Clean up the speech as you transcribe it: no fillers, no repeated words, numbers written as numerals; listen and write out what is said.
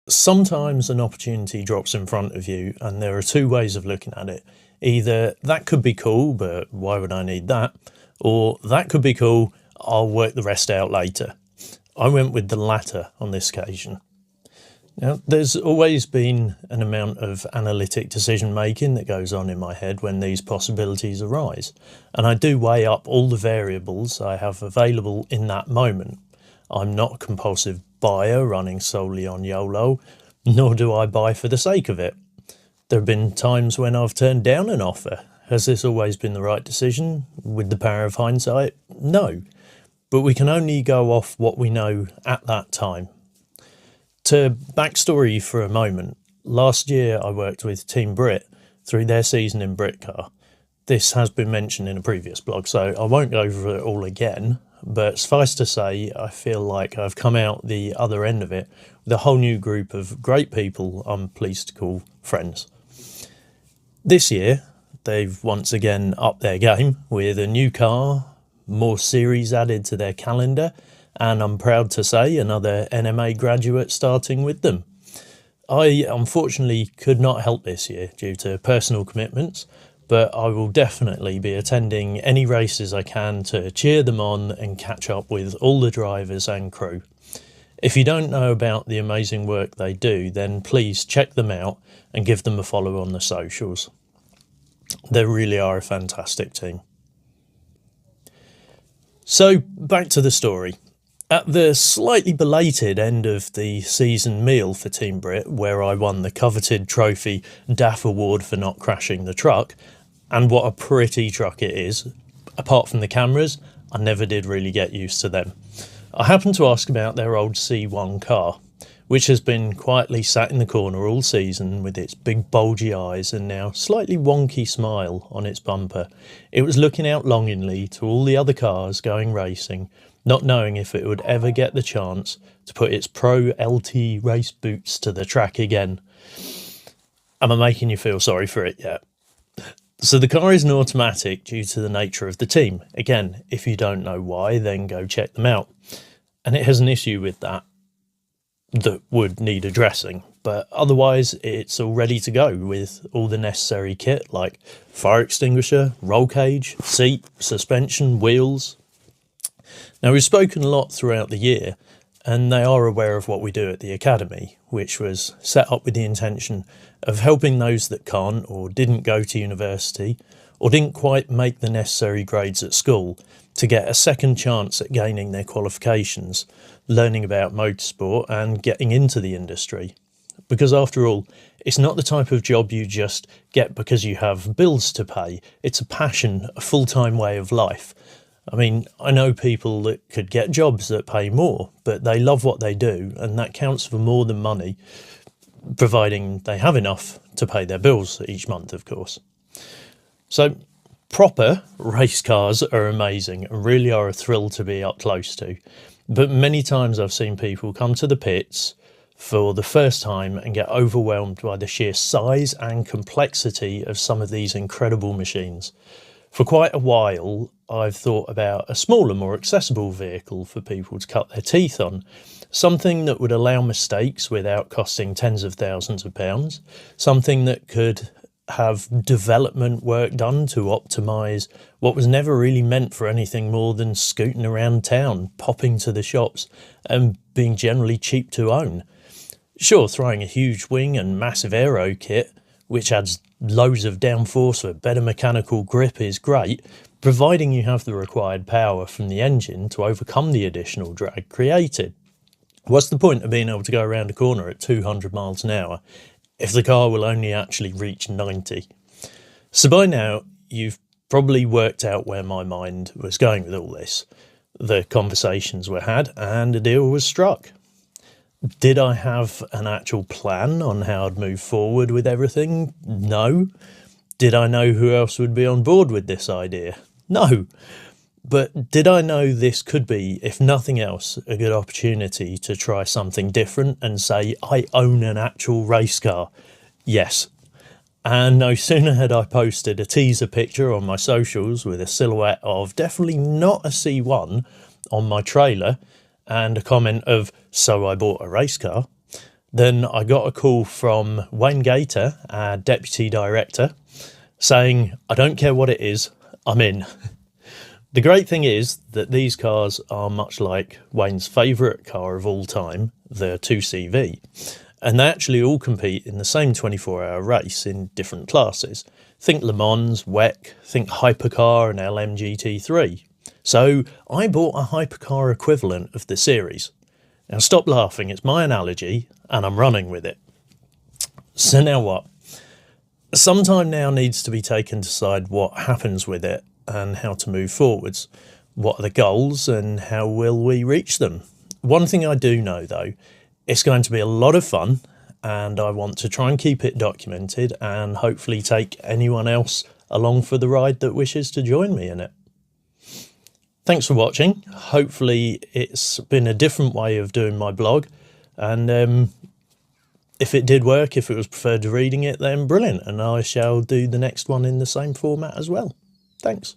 Sometimes an opportunity drops in front of you, and there are two ways of looking at it. Either that could be cool, but why would I need that? Or that could be cool, I'll work the rest out later. I went with the latter on this occasion. Now, there's always been an amount of analytic decision making that goes on in my head when these possibilities arise, and I do weigh up all the variables I have available in that moment. I'm not a compulsive buyer running solely on YOLO, nor do I buy for the sake of it. There have been times when I've turned down an offer. Has this always been the right decision? With the power of hindsight? No. But we can only go off what we know at that time. To backstory for a moment, last year I worked with Team Brit through their season in Britcar. This has been mentioned in a previous blog, so I won't go over it all again, but suffice to say, I feel like I've come out the other end of it with a whole new group of great people I'm pleased to call friends. This year, they've once again upped their game with a new car, more series added to their calendar, and I'm proud to say another NMA graduate starting with them. I unfortunately could not help this year due to personal commitments, but I will definitely be attending any races I can to cheer them on and catch up with all the drivers and crew. If you don't know about the amazing work they do, then please check them out and give them a follow on the socials. They really are a fantastic team. So back to the story. At the slightly belated end of the season meal for Team Brit, where I won the coveted trophy DAF award for not crashing the truck, and what a pretty truck it is, apart from the cameras, I never did really get used to them. I happened to ask about their old C1 car, which has been quietly sat in the corner all season with its big bulgy eyes and now slightly wonky smile on its bumper. It was looking out longingly to all the other cars going racing, not knowing if it would ever get the chance to put its Pro LT race boots to the track again. Am I making you feel sorry for it yet? So the car is an automatic due to the nature of the team. Again, if you don't know why, then go check them out. And it has an issue with that would need addressing, but otherwise it's all ready to go with all the necessary kit like fire extinguisher, roll cage, seat, suspension, wheels. Now, we've spoken a lot throughout the year, and they are aware of what we do at the Academy, which was set up with the intention of helping those that can't or didn't go to university or didn't quite make the necessary grades at school to get a second chance at gaining their qualifications, learning about motorsport and getting into the industry. Because after all, it's not the type of job you just get because you have bills to pay. It's a passion, a full-time way of life. I mean, I know people that could get jobs that pay more, but they love what they do, and that counts for more than money, providing they have enough to pay their bills each month, of course. So, proper race cars are amazing and really are a thrill to be up close to. But many times I've seen people come to the pits for the first time and get overwhelmed by the sheer size and complexity of some of these incredible machines. For quite a while, I've thought about a smaller, more accessible vehicle for people to cut their teeth on. Something that would allow mistakes without costing tens of thousands of pounds. Something that could have development work done to optimise what was never really meant for anything more than scooting around town, popping to the shops and being generally cheap to own. Sure, throwing a huge wing and massive aero kit, which adds loads of downforce for better mechanical grip, is great, providing you have the required power from the engine to overcome the additional drag created. What's the point of being able to go around a corner at 200 miles an hour if the car will only actually reach 90? So by now, you've probably worked out where my mind was going with all this. The conversations were had and a deal was struck. Did I have an actual plan on how I'd move forward with everything? No. Did I know who else would be on board with this idea? No. But did I know this could be, if nothing else, a good opportunity to try something different and say, I own an actual race car? Yes. And no sooner had I posted a teaser picture on my socials with a silhouette of definitely not a C1 on my trailer and a comment of, so I bought a race car, Then I got a call from Wayne Gator, our deputy director, saying, I don't care what it is, I'm in. The great thing is that these cars are much like Wayne's favourite car of all time, the 2CV, and they actually all compete in the same 24-hour race in different classes. Think Le Mans, WEC, think Hypercar and LMGT3. So I bought a Hypercar equivalent of the series. Now stop laughing, it's my analogy and I'm running with it. So now what? Some time now needs to be taken to decide what happens with it and how to move forwards. What are the goals and how will we reach them? One thing I do know though, it's going to be a lot of fun and I want to try and keep it documented and hopefully take anyone else along for the ride that wishes to join me in it. Thanks for watching. Hopefully it's been a different way of doing my blog, and if it did work, if it was preferred to reading it, then brilliant, and I shall do the next one in the same format as well. Thanks.